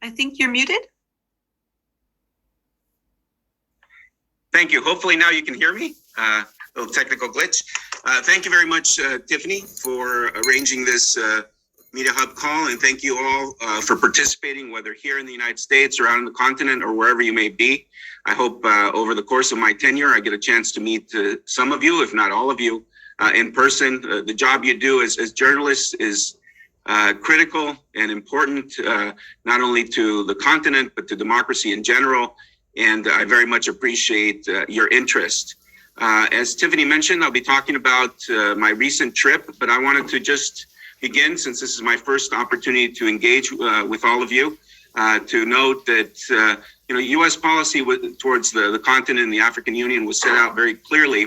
I think you're muted. Thank you. Hopefully now you can hear me. Little technical glitch. Thank you very much, Tiffany, for arranging this Media Hub call, and thank you all for participating, whether here in the United States or out on the continent or wherever you may be. I hope over the course of my tenure, I get a chance to meet some of you, if not all of you, in person. The job you do as journalists is critical and important, not only to the continent, but to democracy in general. And I very much appreciate your interest. As Tiffany mentioned, I'll be talking about my recent trip, but I wanted to just begin, since this is my first opportunity to engage with all of you, to note that U.S. policy towards the continent and the African Union was set out very clearly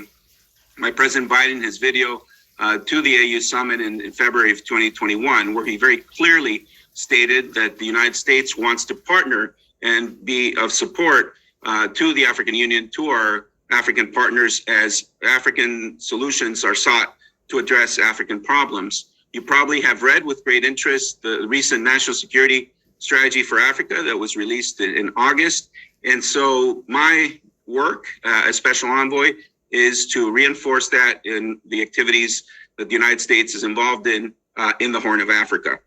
by President Biden in his video to the AU summit in February of 2021, where he very clearly stated that the United States wants to partner and be of support to the African Union, to our African partners, as African solutions are sought to address African problems. You probably have read with great interest the recent National Security Strategy for Africa that was released in August. And so my work as Special Envoy is to reinforce that in the activities that the United States is involved in the Horn of Africa.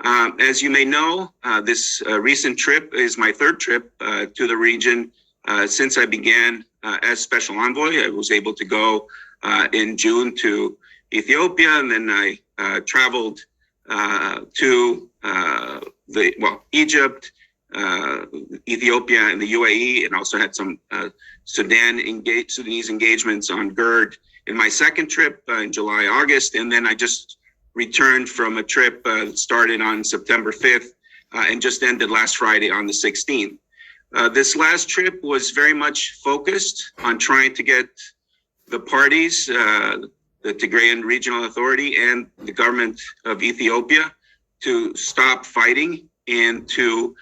As you may know, this recent trip is my third trip to the region since I began as Special Envoy. I was able to go in June to Ethiopia, and then I traveled to Egypt, Ethiopia, and the UAE, and also had some Sudanese engagements on GERD in my second trip in July, August, and then I just returned from a trip that started on September 5th and just ended last Friday on the 16th. This last trip was very much focused on trying to get the parties, the Tigrayan Regional Authority and the government of Ethiopia, to stop fighting and to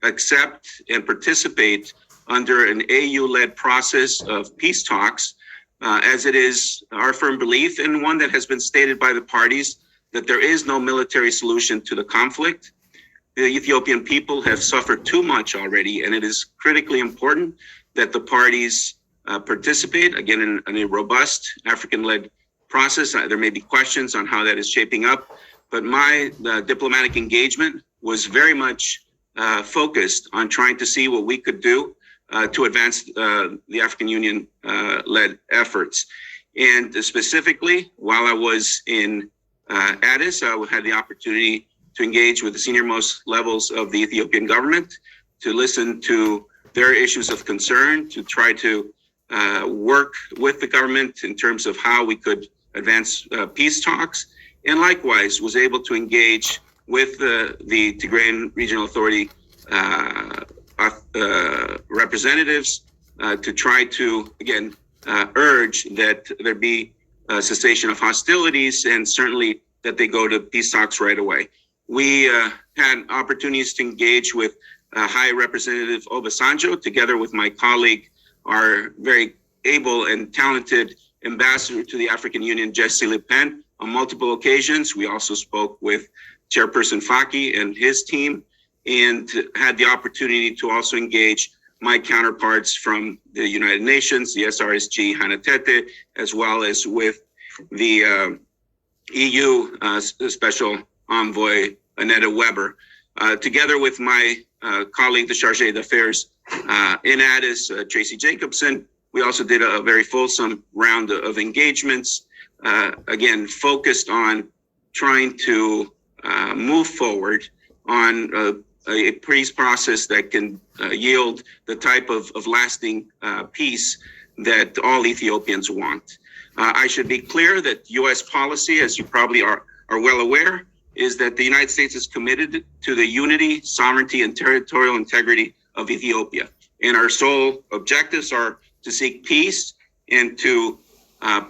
accept and participate under an AU-led process of peace talks, as it is our firm belief, and one that has been stated by the parties, that there is no military solution to the conflict. The Ethiopian people have suffered too much already, and it is critically important that the parties participate, again, in a robust African-led process. There may be questions on how that is shaping up, but my diplomatic engagement was very much focused on trying to see what we could do to advance the African Union led efforts. And specifically, while I was in Addis, I had the opportunity to engage with the senior most levels of the Ethiopian government, to listen to their issues of concern, to try to work with the government in terms of how we could advance peace talks, and likewise was able to engage with the Tigrayan Regional Authority representatives to try to, again, urge that there be a cessation of hostilities, and certainly that they go to peace talks right away. We had opportunities to engage with High Representative Obasanjo, together with my colleague, our very able and talented ambassador to the African Union, Jesse Le Pen, on multiple occasions. We also spoke with Chairperson Faki and his team, and had the opportunity to also engage my counterparts from the United Nations, the SRSG, Hannah Tete, as well as with the EU Special Envoy, Annetta Weber. Together with my colleague, the Chargé d'Affaires in Addis, Tracy Jacobson, we also did a very fulsome round of engagements, again, focused on trying to move forward on a peace process that can yield the type of lasting peace that all Ethiopians want. I should be clear that U.S. policy, as you probably are well aware, is that the United States is committed to the unity, sovereignty, and territorial integrity of Ethiopia. And our sole objectives are to seek peace and to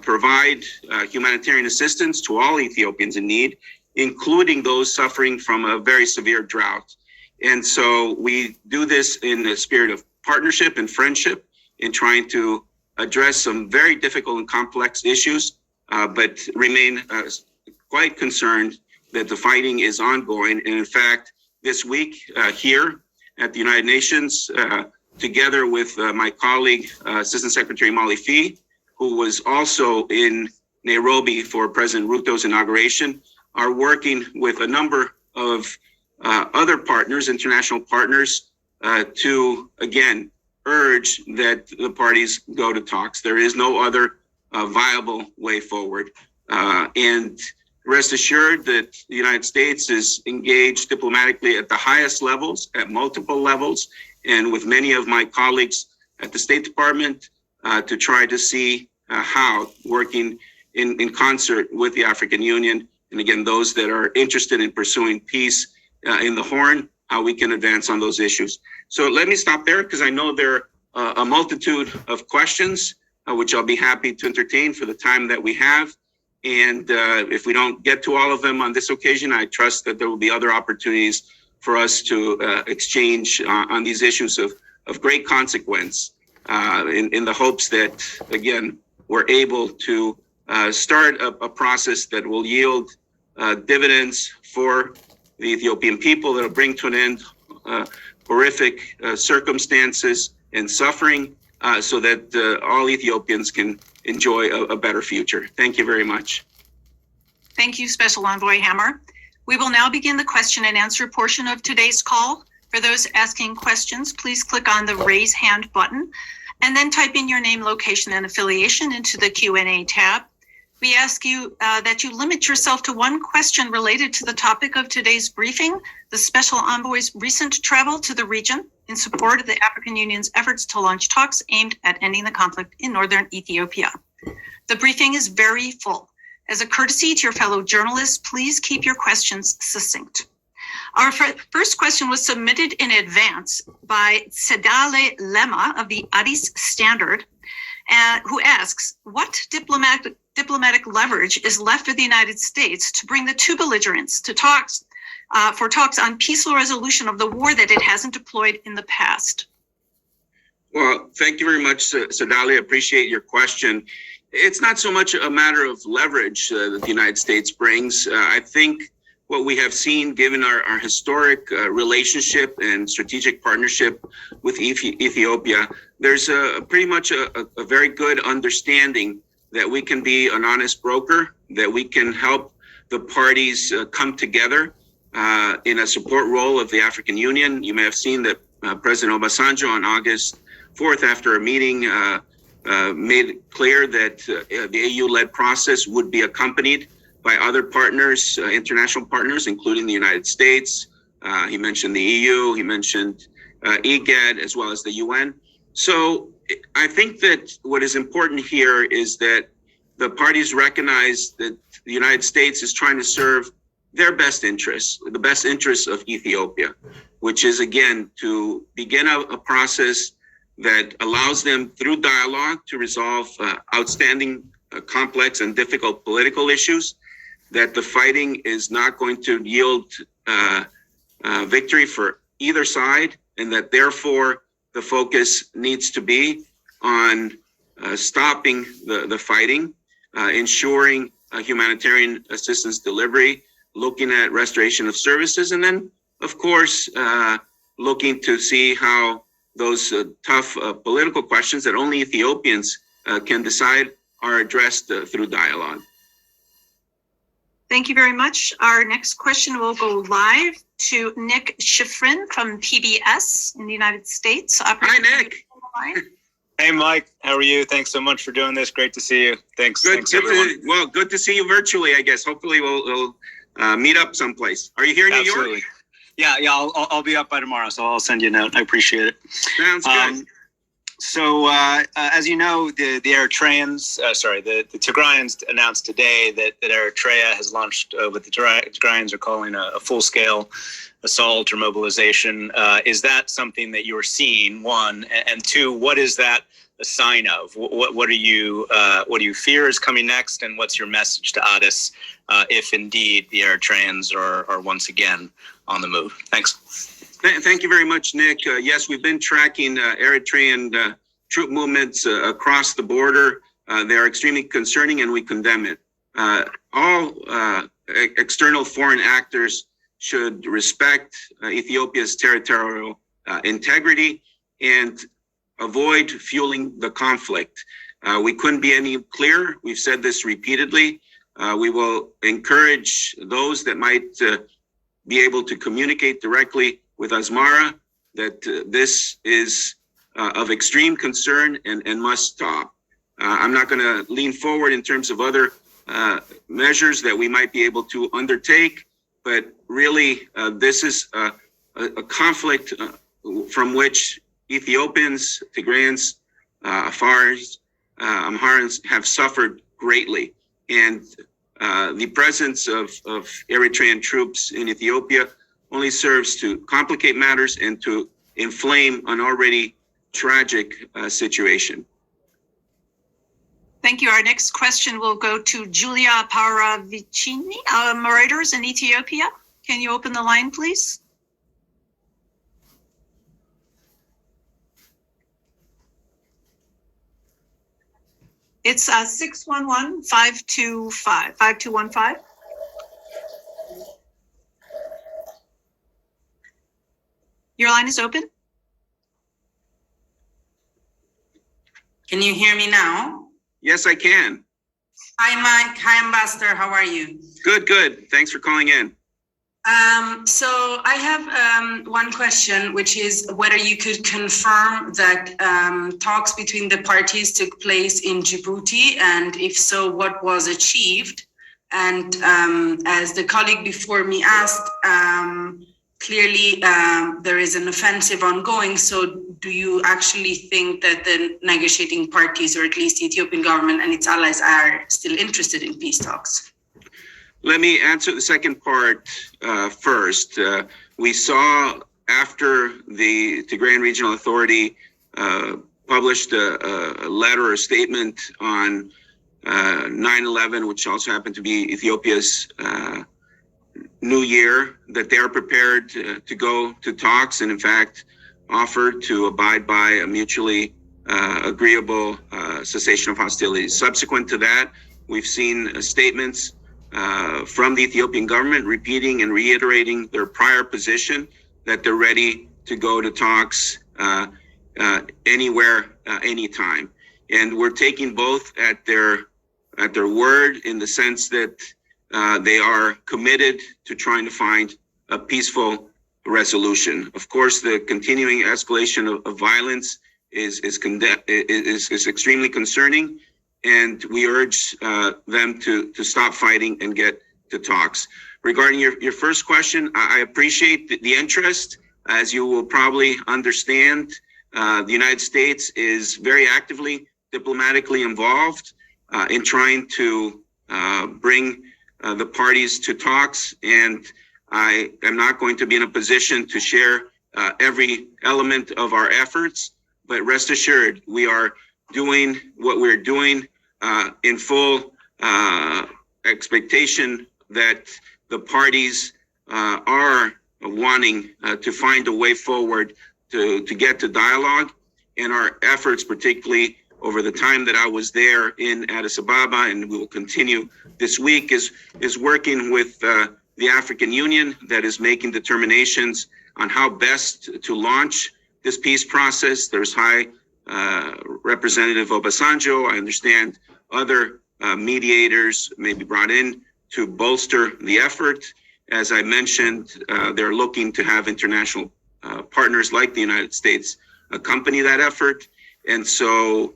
provide humanitarian assistance to all Ethiopians in need, including those suffering from a very severe drought. And so we do this in the spirit of partnership and friendship, in trying to address some very difficult and complex issues, but remain quite concerned that the fighting is ongoing. And in fact, this week here at the United Nations, together with my colleague, Assistant Secretary Molly Fee, who was also in Nairobi for President Ruto's inauguration, are working with a number of other partners, international partners, to, again, urge that the parties go to talks. There is no other viable way forward. And rest assured that the United States is engaged diplomatically at the highest levels, at multiple levels, and with many of my colleagues at the State Department to try to see how, working in concert with the African Union, and again, those that are interested in pursuing peace in the Horn, how we can advance on those issues. So let me stop there, because I know there are a multitude of questions, which I'll be happy to entertain for the time that we have. And if we don't get to all of them on this occasion, I trust that there will be other opportunities for us to exchange on these issues of great consequence, in the hopes that, again, we're able to start a process that will yield dividends for the Ethiopian people, that will bring to an end horrific circumstances and suffering, so that all Ethiopians can enjoy a better future. Thank you very much. Thank you, Special Envoy Hammer. We will now begin the question and answer portion of today's call. For those asking questions, please click on the raise hand button and then type in your name, location, and affiliation into the Q&A tab. We ask you that you limit yourself to one question related to the topic of today's briefing, the Special Envoy's recent travel to the region in support of the African Union's efforts to launch talks aimed at ending the conflict in northern Ethiopia. The briefing is very full. As a courtesy to your fellow journalists, please keep your questions succinct. Our first question was submitted in advance by Sedale Lema of the Addis Standard, who asks, what diplomatic leverage is left for the United States to bring the two belligerents to talks for talks on peaceful resolution of the war that it hasn't deployed in the past? Well, thank you very much, Sedale. I appreciate your question. It's not so much a matter of leverage that the United States brings. I think what we have seen, given our historic relationship and strategic partnership with Ethiopia, there's pretty much a very good understanding that we can be an honest broker, that we can help the parties come together in a support role of the African Union. You may have seen that President Obasanjo on August 4th, after a meeting, made it clear that the AU-led process would be accompanied by other partners, international partners, including the United States. He mentioned the EU, he mentioned IGAD, as well as the UN. So I think that what is important here is that the parties recognize that the United States is trying to serve their best interests, the best interests of Ethiopia, which is, again, to begin a process that allows them, through dialogue, to resolve outstanding, complex, and difficult political issues, that the fighting is not going to yield victory for either side, and that therefore the focus needs to be on stopping the fighting, ensuring humanitarian assistance delivery, looking at restoration of services, and then, of course, looking to see how those tough political questions that only Ethiopians can decide are addressed through dialogue. Thank you very much. Our next question will go live to Nick Schifrin from PBS in the United States. Hi, Nick. Hey, Mike. How are you? Thanks so much for doing this. Great to see you. Thanks. Thanks, everyone. Good to see you virtually, I guess. Hopefully we'll meet up someplace. Are you here in New York? Yeah. I'll be up by tomorrow, so I'll send you a note. I appreciate it. Sounds good. So, as you know, the Eritreans, the Tigrayans announced today that Eritrea has launched what the Tigrayans are calling a full-scale assault or mobilization. Is that something that you're seeing, one? And two, what is that a sign of? What do you fear is coming next? And what's your message to Addis if indeed the Eritreans are once again on the move? Thanks. Thank you very much, Nick. Yes, we've been tracking Eritrean troop movements across the border. They are extremely concerning, and we condemn it. All external foreign actors should respect Ethiopia's territorial integrity and avoid fueling the conflict. We couldn't be any clearer. We've said this repeatedly. We will encourage those that might be able to communicate directly with Asmara that this is of extreme concern and must stop. I'm not going to lean forward in terms of other measures that we might be able to undertake, but really this is a conflict from which Ethiopians, Tigrayans, Afars, Amharans have suffered greatly. And the presence of Eritrean troops in Ethiopia only serves to complicate matters and to inflame an already tragic situation. Thank you. Our next question will go to Julia Paravicini, Reuters in Ethiopia. Can you open the line, please? It's 611-525-5215. Your line is open. Can you hear me now? Yes, I can. Hi, Mike. Hi, Ambassador. How are you? Good, good. Thanks for calling in. So I have one question, which is whether you could confirm that talks between the parties took place in Djibouti, and if so, what was achieved? And as the colleague before me asked, clearly there is an offensive ongoing. So do you actually think that the negotiating parties, or at least the Ethiopian government and its allies, are still interested in peace talks? Let me answer the second part first. We saw after the Tigrayan Regional Authority published a letter or statement on 9/11, which also happened to be Ethiopia's New Year, that they are prepared to go to talks and in fact offered to abide by a mutually agreeable cessation of hostilities. Subsequent to that, we've seen statements from the Ethiopian government repeating and reiterating their prior position that they're ready to go to talks anywhere, anytime. And we're taking both at their word, in the sense that they are committed to trying to find a peaceful resolution. Of course, the continuing escalation of violence is extremely concerning, and we urge them to stop fighting and get to talks. Regarding your first question, I appreciate the interest. As you will probably understand, the United States is very actively diplomatically involved in trying to bring the parties to talks, and I am not going to be in a position to share every element of our efforts, but rest assured, we are doing what we're doing in full expectation that the parties are wanting to find a way forward to get to dialogue, and our efforts, particularly over the time that I was there in Addis Ababa, and we will continue this week, is working with the African Union that is making determinations on how best to launch this peace process. There's High Representative Obasanjo. I understand other mediators may be brought in to bolster the effort. As I mentioned, they're looking to have international partners like the United States accompany that effort. And so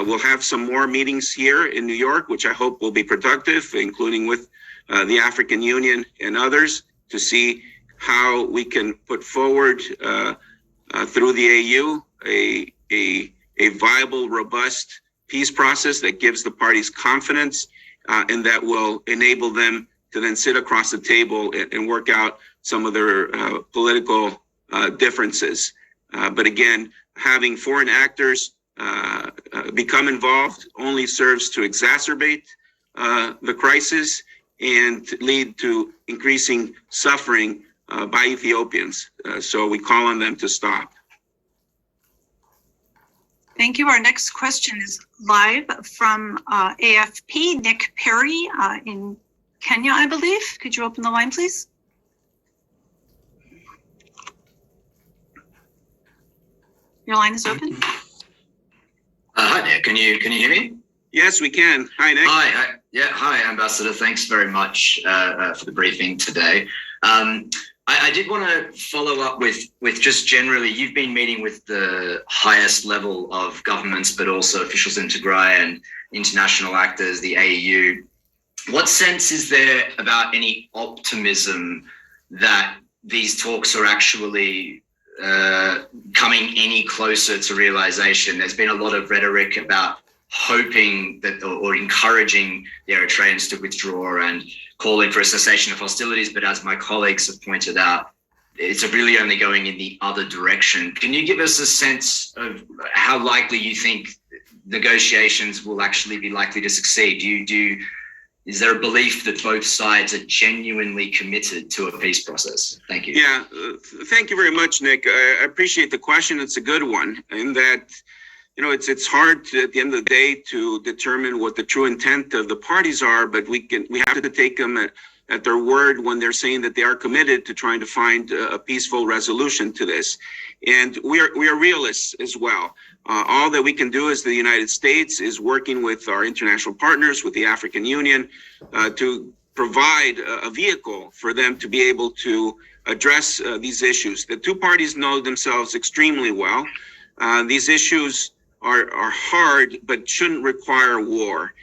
we'll have some more meetings here in New York, which I hope will be productive, including with the African Union and others, to see how we can put forward through the AU a viable, robust peace process that gives the parties confidence and that will enable them to then sit across the table and work out some of their political differences. But again, having foreign actors become involved only serves to exacerbate the crisis and lead to increasing suffering by Ethiopians. So we call on them to stop. Thank you. Our next question is live from AFP, Nick Perry in Kenya, I believe. Could you open the line, please? Your line is open. Hi there. Can you hear me? Yes, we can. Hi, Nick. Hi, Ambassador. Thanks very much for the briefing today. I did want to follow up with just generally, you've been meeting with the highest level of governments, but also officials in Tigray and international actors, the AEU. What sense is there about any optimism that these talks are actually coming any closer to realization? There's been a lot of rhetoric about hoping that or encouraging the Eritreans to withdraw and calling for a cessation of hostilities. But as my colleagues have pointed out, it's really only going in the other direction. Can you give us a sense of how likely you think negotiations will actually be likely to succeed? Is there a belief that both sides are genuinely committed to a peace process? Thank you. Yeah, thank you very much, Nick. I appreciate the question. It's a good one, in that, it's hard to, at the end of the day, to determine what the true intent of the parties are, but we have to take them at their word when they're saying that they are committed to trying to find a peaceful resolution to this. And we are realists as well. All that we can do as the United States is working with our international partners, with the African Union, to provide a vehicle for them to be able to address these issues. The two parties know themselves extremely well. These issues are hard, but shouldn't require war.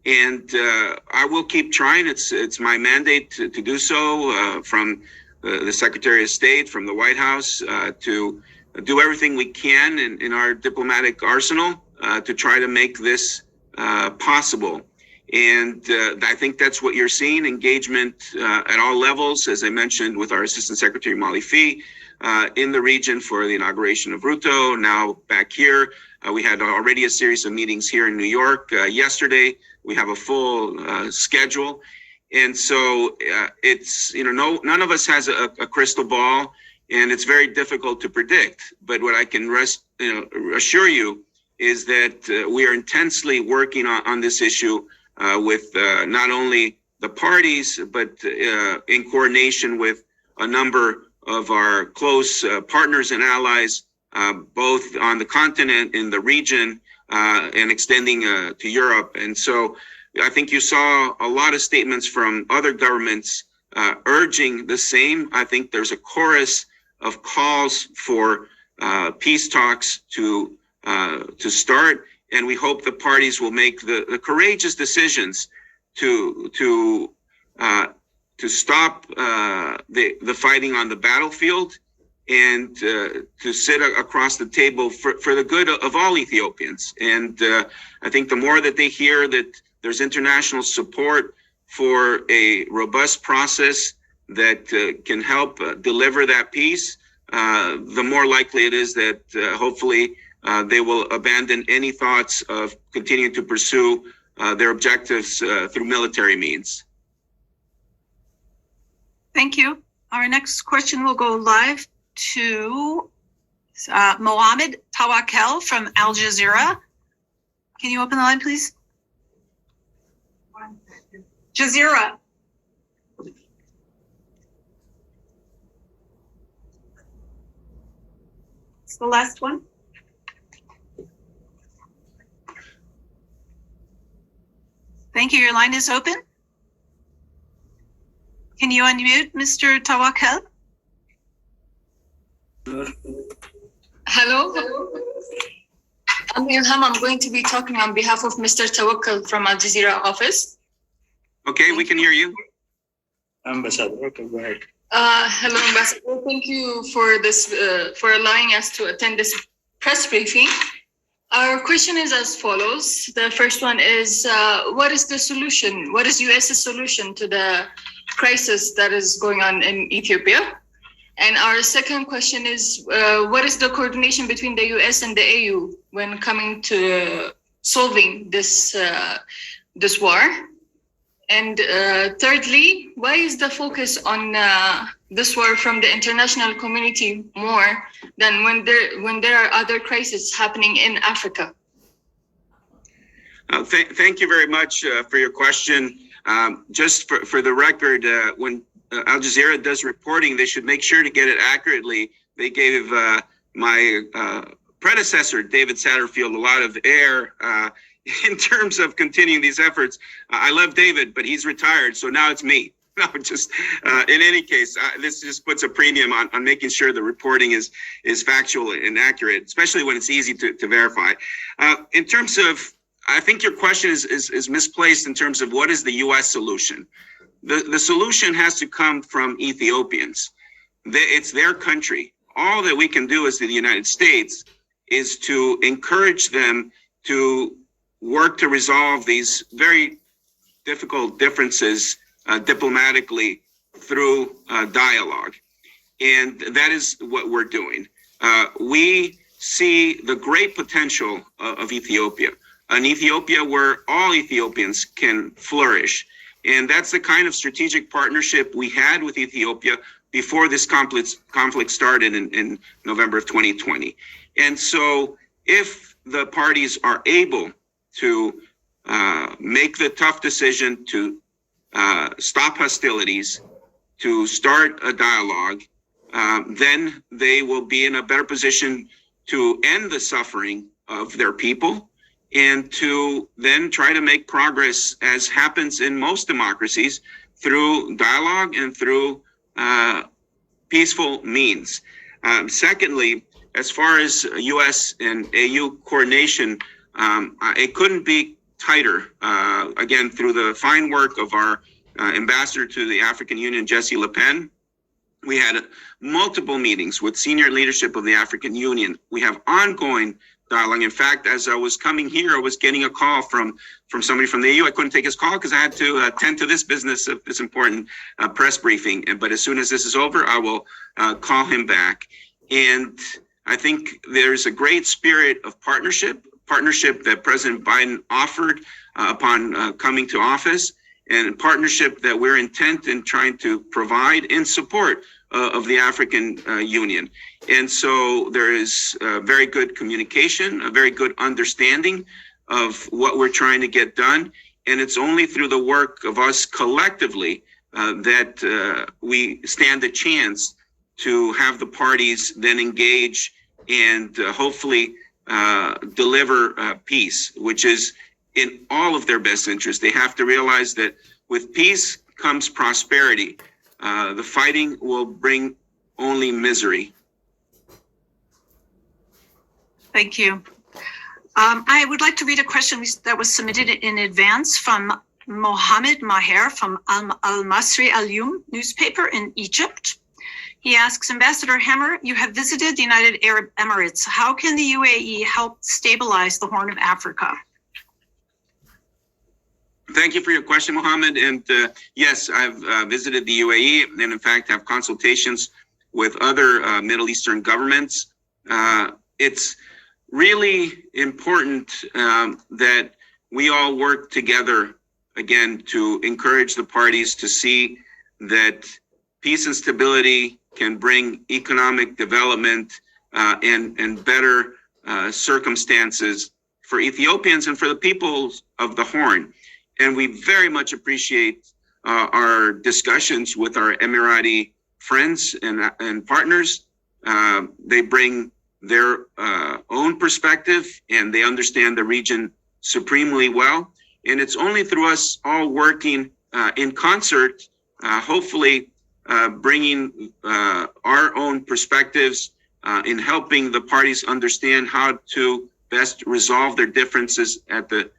And I will keep trying. It's my mandate to do so from the Secretary of State, from the White House, to do everything we can in our diplomatic arsenal to try to make this possible. And I think that's what you're seeing, engagement at all levels, as I mentioned, with our Assistant Secretary Malifi in the region for the inauguration of Ruto, now back here. We had already a series of meetings here in New York yesterday. We have a full schedule. And so it's, none of us has a crystal ball, and it's very difficult to predict. But what I can assure you is that we are intensely working on this issue with not only the parties, but in coordination with a number of our close partners and allies, both on the continent, in the region, and extending to Europe. And so I think you saw a lot of statements from other governments urging the same. I think there's a chorus of calls for peace talks to start, and we hope the parties will make the courageous decisions to stop the fighting on the battlefield, and to sit across the table for the good of all Ethiopians. And I think the more that they hear that there's international support for a robust process that can help deliver that peace, the more likely it is that hopefully they will abandon any thoughts of continuing to pursue their objectives through military means. Thank you. Our next question will go live to Mohammed Tawakel from Al Jazeera. Can you open the line, please? Jazeera. It's the last one. Thank you. Your line is open. Can you unmute Mr. Tawakel? Hello. I'm Ilham. I'm going to be talking on behalf of Mr. Tawakkal from Al Jazeera office. Okay, we can hear you. Ambassador, okay, go ahead. Hello, Ambassador. Thank you for this, for allowing us to attend this press briefing. Our question is as follows. The first one is, what is the solution? What is US's solution to the crisis that is going on in Ethiopia? And our second question is, what is the coordination between the US and the AU when coming to solving this war? And thirdly, why is the focus on this war from the international community more than when there are other crises happening in Africa? Thank you very much for your question. Just for the record, when Al Jazeera does reporting, they should make sure to get it accurately. They gave my predecessor, David Satterfield, a lot of air in terms of continuing these efforts. I love David, but he's retired, so now it's me. No, just in any case, this just puts a premium on making sure the reporting is factual and accurate, especially when it's easy to verify. In terms of, I think your question is misplaced in terms of what is the U.S. solution. The solution has to come from Ethiopians. It's their country. All that we can do as the United States is to encourage them to work to resolve these very difficult differences diplomatically through dialogue. And that is what we're doing. We see the great potential of Ethiopia, an Ethiopia where all Ethiopians can flourish. And that's the kind of strategic partnership we had with Ethiopia before this conflict started in November of 2020. And so if the parties are able to make the tough decision to stop hostilities, to start a dialogue, then they will be in a better position to end the suffering of their people and to then try to make progress, as happens in most democracies, through dialogue and through peaceful means. Secondly, as far as U.S. and AU coordination, it couldn't be tighter, again, through the fine work of our ambassador to the African Union, Jessie Le Pen. We had multiple meetings with senior leadership of the African Union. We have ongoing dialogue. In fact, as I was coming here, I was getting a call from somebody from the EU. I couldn't take his call because I had to attend to this business of this important press briefing. But as soon as this is over, I will call him back. And I think there's a great spirit of partnership that President Biden offered upon coming to office, and partnership that we're intent in trying to provide in support of the African Union. And so there is very good communication, a very good understanding of what we're trying to get done. And it's only through the work of us collectively that we stand a chance to have the parties then engage and hopefully deliver peace, which is in all of their best interest. They have to realize that with peace comes prosperity. The fighting will bring only misery. Thank you. I would like to read a question that was submitted in advance from Mohammed Maher from Al-Masri Al-Yum newspaper in Egypt. He asks, Ambassador Hammer, you have visited the United Arab Emirates. How can the UAE help stabilize the Horn of Africa? Thank you for your question, Mohammed. And yes, I've visited the UAE and in fact have consultations with other Middle Eastern governments. It's really important that we all work together, again, to encourage the parties to see that peace and stability can bring economic development and better circumstances for Ethiopians and for the peoples of the Horn. And we very much appreciate our discussions with our Emirati friends and partners. They bring their own perspective and they understand the region supremely well. And it's only through us all working in concert, hopefully bringing our own perspectives in helping the parties understand how to best resolve their differences at the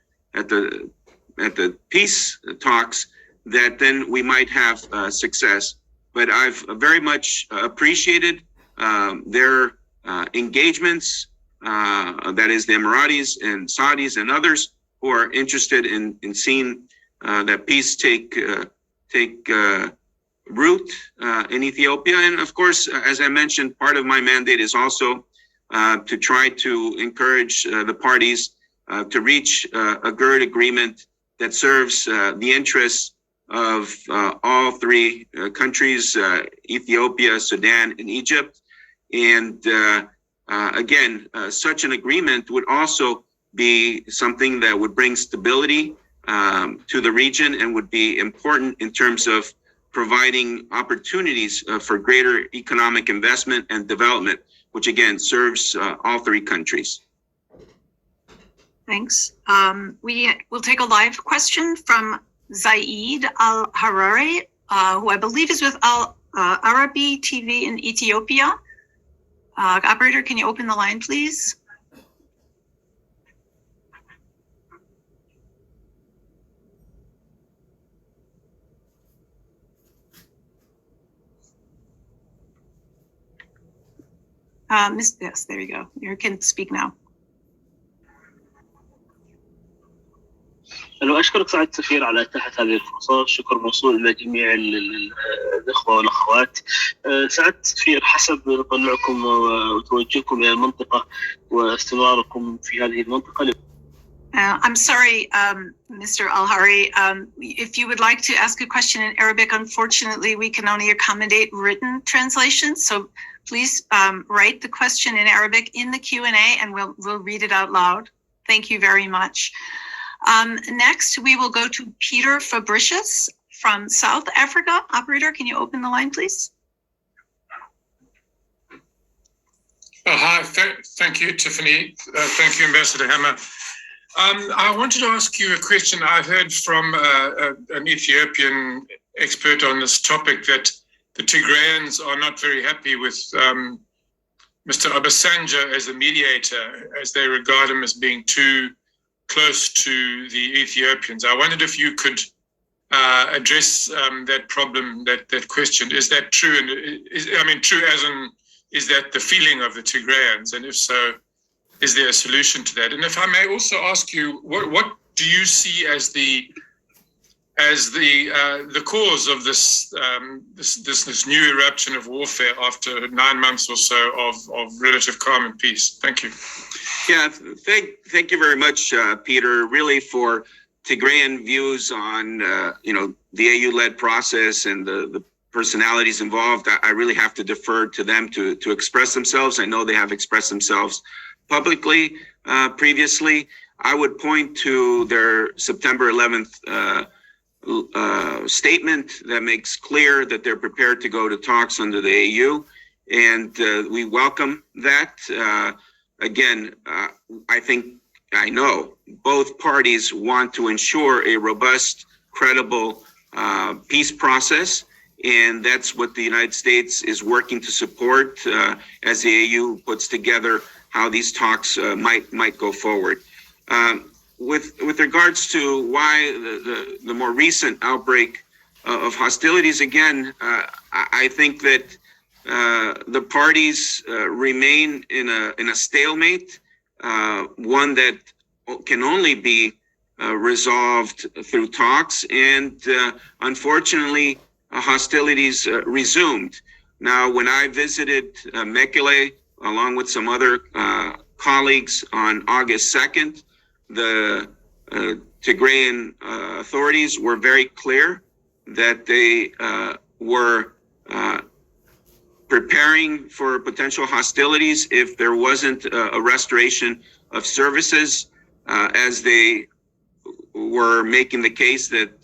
peace talks, that then we might have success. But I've very much appreciated their engagements, that is the Emiratis and Saudis and others who are interested in seeing that peace take root in Ethiopia. And of course, as I mentioned, part of my mandate is also to try to encourage the parties to reach a GERD agreement that serves the interests of all three countries, Ethiopia, Sudan, and Egypt. And again, such an agreement would also be something that would bring stability to the region and would be important in terms of providing opportunities for greater economic investment and development, which again serves all three countries. Thanks. We will take a live question from Zaid Al-Harari, who I believe is with Al Arabi TV in Ethiopia. Operator, can you open the line, please? Yes, there you go. You can speak now. أنا أشكرك سعادة السفير على إتاحة هذه الفرصة. الشكر موصول لجميع الإخوة والأخوات. سعادة السفير، حسب تطلعكم وتوجهكم إلى المنطقة واستمراركم في هذه المنطقة. I'm sorry, Mr. Al-Hari. If you would like to ask a question in Arabic, unfortunately, we can only accommodate written translation. So please write the question in Arabic in the Q&A and we'll read it out loud. Thank you very much. Next, we will go to Peter Fabricius from South Africa. Operator, can you open the line, please? Hi, thank you, Tiffany. Thank you, Ambassador Hammer. I wanted to ask you a question. I heard from an Ethiopian expert on this topic that the Tigrayans are not very happy with Mr. Obasanjo as a mediator, as they regard him as being too close to the Ethiopians. I wondered if you could address that problem, that question. Is that true? And true as in, is that the feeling of the Tigrayans? And if so, is there a solution to that? And if I may also ask you, what do you see as the cause of this new eruption of warfare after 9 months or so of relative calm and peace? Thank you. Yeah, thank you very much, Peter. Really, for Tigrayan views on the AU-led process and the personalities involved, I really have to defer to them to express themselves. I know they have expressed themselves publicly previously. I would point to their September 11th statement that makes clear that they're prepared to go to talks under the AU, and we welcome that. Again, I know both parties want to ensure a robust, credible peace process, and that's what the United States is working to support as the AU puts together how these talks might go forward. With regards to why the more recent outbreak of hostilities, again, I think that the parties remain in a stalemate, one that can only be resolved through talks, and unfortunately, hostilities resumed. Now, when I visited Mekele, along with some other colleagues on August 2nd, the Tigrayan authorities were very clear that they were preparing for potential hostilities if there wasn't a restoration of services, as they were making the case that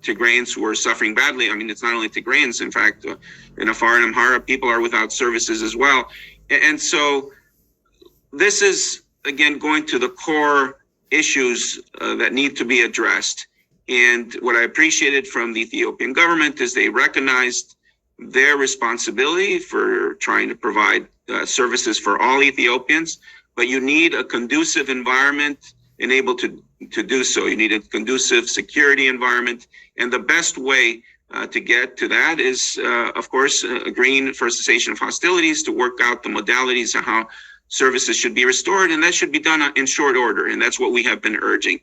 Tigrayans were suffering badly. I mean, it's not only Tigrayans. In fact, in Afar and Amhara, people are without services as well. And so this is, again, going to the core issues that need to be addressed. And what I appreciated from the Ethiopian government is they recognized their responsibility for trying to provide services for all Ethiopians, but you need a conducive environment and able to do so. You need a conducive security environment. And the best way to get to that is, of course, agreeing for a cessation of hostilities, to work out the modalities of how services should be restored. And that should be done in short order. And that's what we have been urging.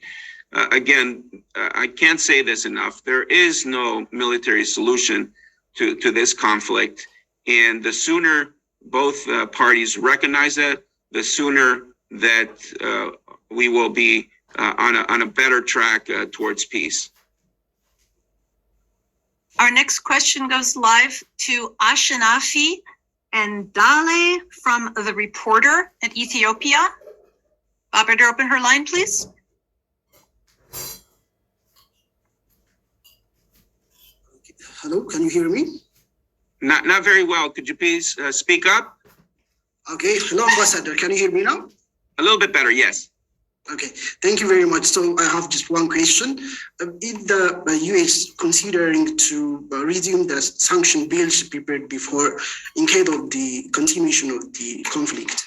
Again, I can't say this enough. There is no military solution to this conflict. And the sooner both parties recognize that, the sooner that we will be on a better track towards peace. Our next question goes live to Ashinafi and Dale from The Reporter in Ethiopia. Operator, open her line, please. Hello, can you hear me? Not very well. Could you please speak up? Okay, hello, Ambassador. Can you hear me now? A little bit better, yes. Okay, thank you very much. So I have just one question. Is the US considering to resume the sanction bills prepared before in case of the continuation of the conflict?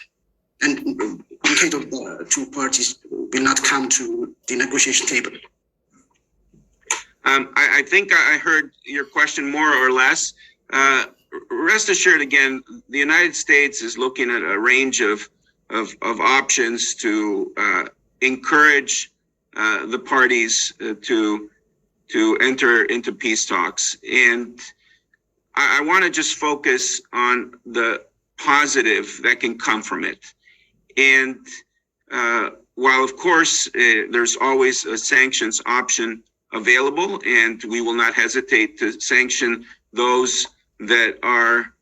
And in case of the two parties will not come to the negotiation table? I think I heard your question more or less. Rest assured, again, the United States is looking at a range of options to encourage the parties to enter into peace talks. And I want to just focus on the positive that can come from it. And while, of course, there's always a sanctions option available, and we will not hesitate to sanction those that are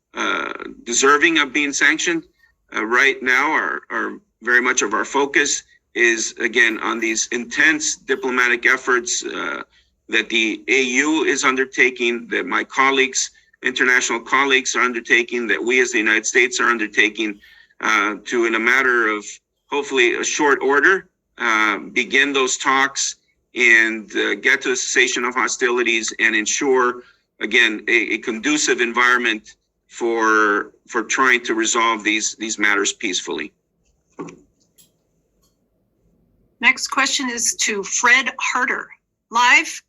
deserving of being sanctioned. Right now, our very much of our focus is, again, on these intense diplomatic efforts that the AU is undertaking, that my colleagues, international colleagues are undertaking, that we as the United States are undertaking to, in a matter of hopefully a short order, begin those talks and get to a cessation of hostilities and ensure, again, a conducive environment for trying to resolve these matters peacefully. Next question is to Fred Harder, live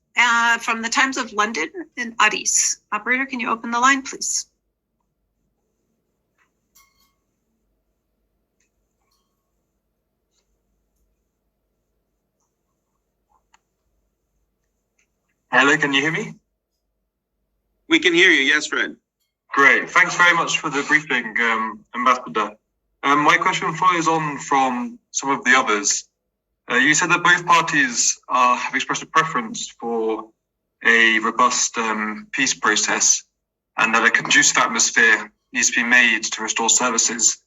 from the Times of London in Addis. Operator, can you open the line, please? Hello, can you hear me? We can hear you. Yes, Fred. Great. Thanks very much for the briefing, Ambassador. My question follows on from some of the others. You said that both parties have expressed a preference for a robust peace process and that a conducive atmosphere needs to be made to restore services.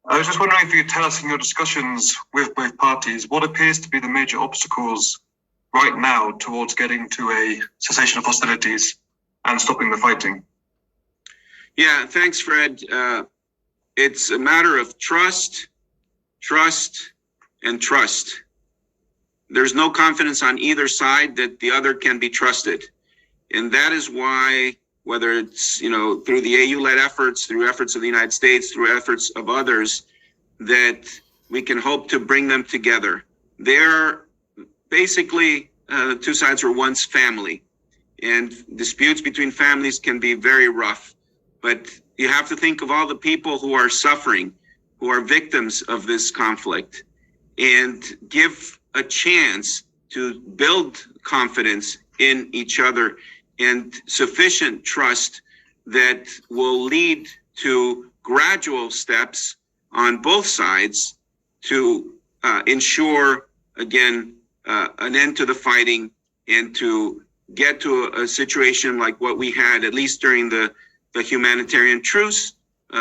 I was just wondering if you could tell us in your discussions with both parties what appears to be the major obstacles right now towards getting to a cessation of hostilities and stopping the fighting. Yeah, thanks, Fred. It's a matter of trust, and trust. There's no confidence on either side that the other can be trusted. And that is why, whether it's, through the AU-led efforts, through efforts of the United States, through efforts of others, that we can hope to bring them together. They're basically, the two sides were once family. And disputes between families can be very rough. But you have to think of all the people who are suffering, who are victims of this conflict, and give a chance to build confidence in each other and sufficient trust that will lead to gradual steps on both sides to ensure, again, an end to the fighting and to get to a situation like what we had, at least during the humanitarian truce,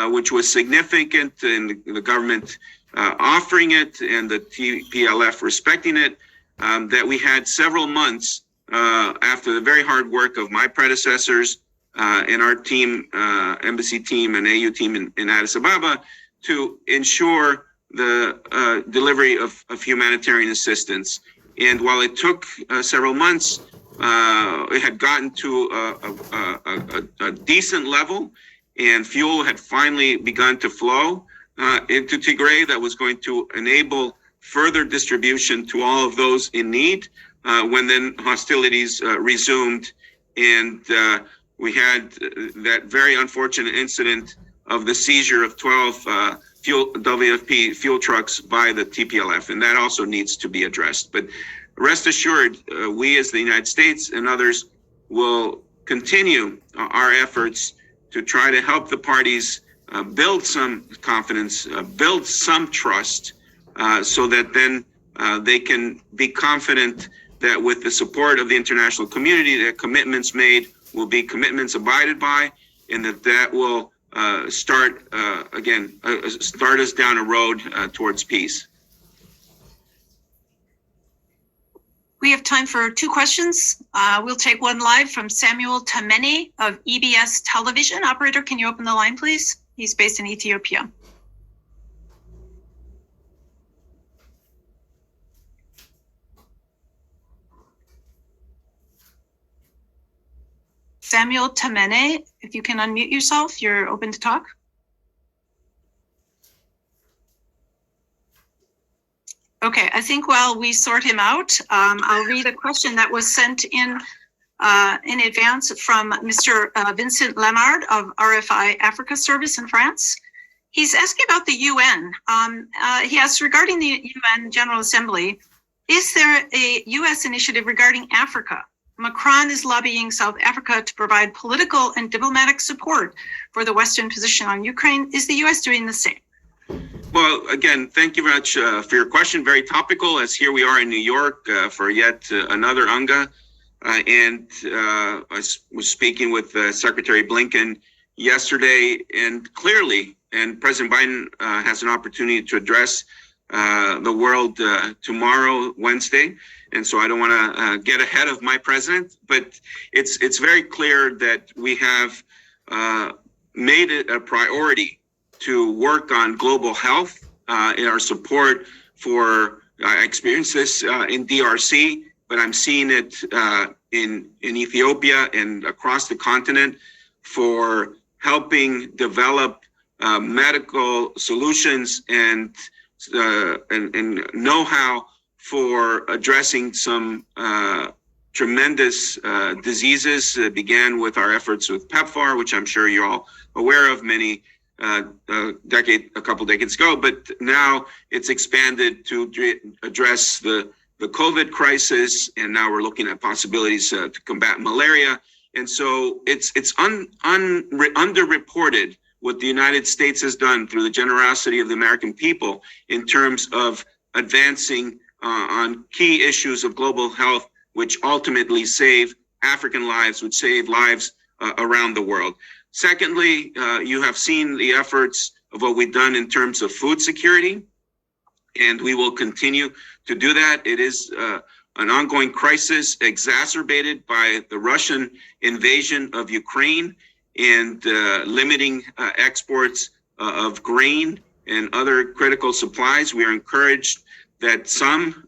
which was significant, and the government offering it and the TPLF respecting it, that we had several months after the very hard work of my predecessors and our team, embassy team and AU team in Addis Ababa, to ensure the delivery of humanitarian assistance. And while it took several months, it had gotten to a decent level, and fuel had finally begun to flow into Tigray that was going to enable further distribution to all of those in need when then hostilities resumed. And we had that very unfortunate incident of the seizure of 12 WFP fuel trucks by the TPLF, and that also needs to be addressed. But rest assured, we as the United States and others will continue our efforts to try to help the parties build some confidence, build some trust, so that then they can be confident that with the support of the international community, that commitments made will be commitments abided by, and that will start us down a road towards peace. We have time for 2 questions. We'll take one live from Samuel Tamene of EBS Television. Operator, can you open the line, please? He's based in Ethiopia. Samuel Tamene, if you can unmute yourself, you're open to talk. Okay, I think while we sort him out, I'll read a question that was sent in advance from Mr. Vincent Lamard of RFI Africa Service in France. He's asking about the UN. He asks, regarding the UN General Assembly, is there a US initiative regarding Africa? Macron is lobbying South Africa to provide political and diplomatic support for the Western position on Ukraine. Is the US doing the same? Well, again, thank you very much for your question. Very topical, as here we are in New York for yet another UNGA. I was speaking with Secretary Blinken yesterday, and clearly, and President Biden has an opportunity to address the world tomorrow, Wednesday. And so I don't want to get ahead of my president, but it's very clear that we have made it a priority to work on global health in our support for, I experienced this in DRC, but I'm seeing it in Ethiopia and across the continent for helping develop medical solutions and know-how for addressing some tremendous diseases. It began with our efforts with PEPFAR, which I'm sure you're all aware of a couple decades ago, but now it's expanded to address the COVID crisis, and now we're looking at possibilities to combat malaria. And so it's underreported what the United States has done through the generosity of the American people in terms of advancing on key issues of global health, which ultimately save African lives, which save lives around the world. Secondly, you have seen the efforts of what we've done in terms of food security, and we will continue to do that. It is an ongoing crisis exacerbated by the Russian invasion of Ukraine and limiting exports of grain and other critical supplies. We are encouraged that some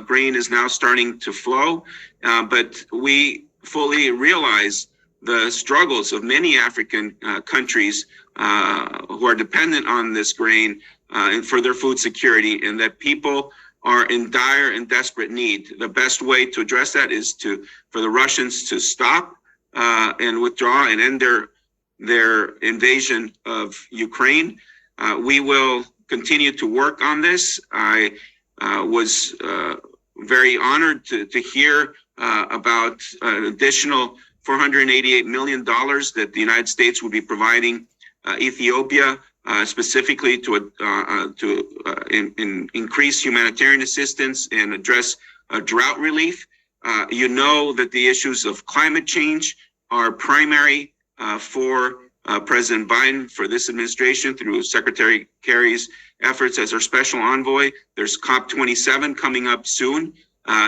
grain is now starting to flow, but we fully realize the struggles of many African countries who are dependent on this grain and for their food security, and that people are in dire and desperate need. The best way to address that is for the Russians to stop and withdraw and end their invasion of Ukraine. We will continue to work on this. I was very honored to hear about an additional $488 million that the United States will be providing Ethiopia, specifically to increase humanitarian assistance and address drought relief. You know that the issues of climate change are primary for President Biden, for this administration, through Secretary Kerry's efforts as our special envoy. There's COP27 coming up soon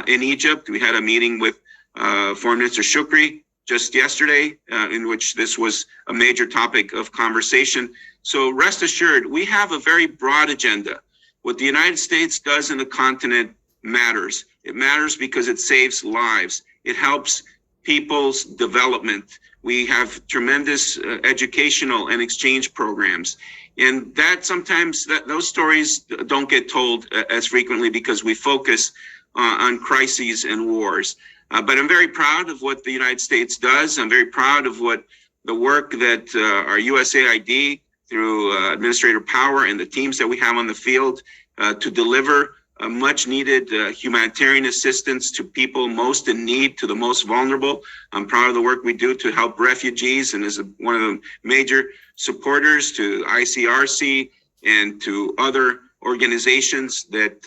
in Egypt. We had a meeting with Foreign Minister Shukri just yesterday, in which this was a major topic of conversation. So rest assured, we have a very broad agenda. What the United States does in the continent matters. It matters because it saves lives. It helps people's development. We have tremendous educational and exchange programs. And that sometimes those stories don't get told as frequently because we focus on crises and wars. But I'm very proud of what the United States does. I'm very proud of what the work that our USAID through Administrator Power and the teams that we have on the field to deliver much needed humanitarian assistance to people most in need, to the most vulnerable. I'm proud of the work we do to help refugees, and as one of the major supporters to ICRC and to other organizations that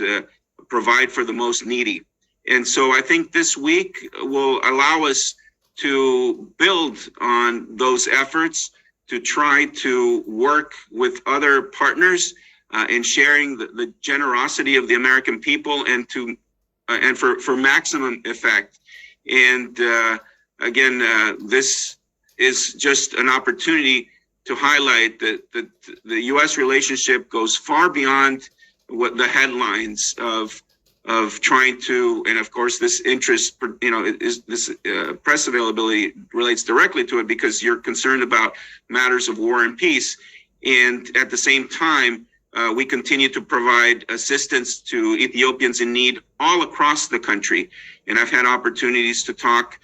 provide for the most needy. And so I think this week will allow us to build on those efforts to try to work with other partners in sharing the generosity of the American people, and to and for maximum effect. And again, this is just an opportunity to highlight that the U.S. relationship goes far beyond what the headlines of trying to, and of course this interest, is this press availability relates directly to it because you're concerned about matters of war and peace. And at the same time, we continue to provide assistance to Ethiopians in need all across the country. And I've had opportunities to talk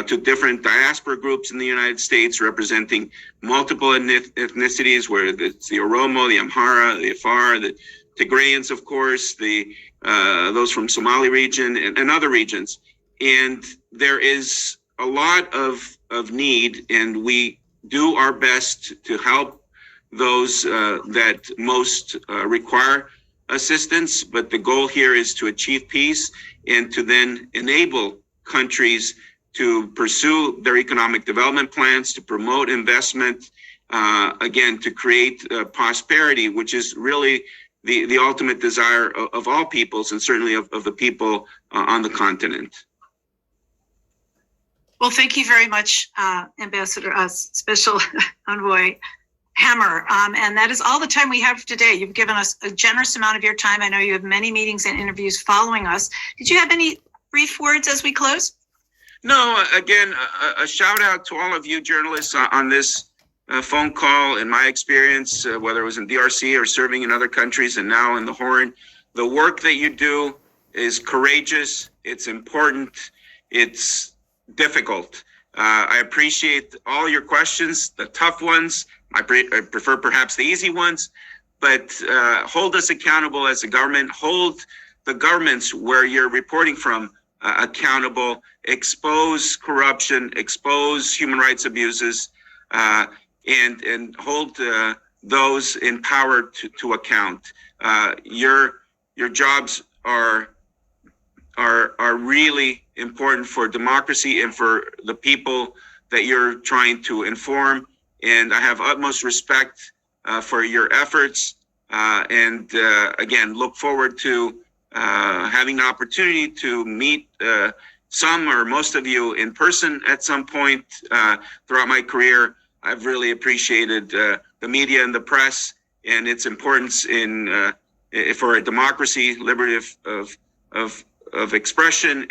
to different diaspora groups in the United States representing multiple ethnicities, where it's the Oromo, the Amhara, the Afar, the Tigrayans, of course, those from Somali region and other regions. And there is a lot of need, and we do our best to help those that most require assistance. But the goal here is to achieve peace and to then enable countries to pursue their economic development plans, to promote investment, again, to create prosperity, which is really the ultimate desire of all peoples, and certainly of the people on the continent. Well, thank you very much, Ambassador, Special Envoy Hammer. And that is all the time we have today. You've given us a generous amount of your time. I know you have many meetings and interviews following us. Did you have any brief words as we close? No, again, a shout out to all of you journalists on this phone call. In my experience, whether it was in DRC or serving in other countries and now in the Horn, the work that you do is courageous, it's important, it's difficult. I appreciate all your questions, the tough ones. I prefer perhaps the easy ones, but hold us accountable as a government. Hold the governments where you're reporting from accountable. Expose corruption, expose human rights abuses, and hold those in power to account. Your jobs are really important for democracy and for the people that you're trying to inform. And I have utmost respect for your efforts. And again, look forward to having the opportunity to meet some or most of you in person at some point throughout my career. I've really appreciated the media and the press and its importance in for a democracy, liberty of expression.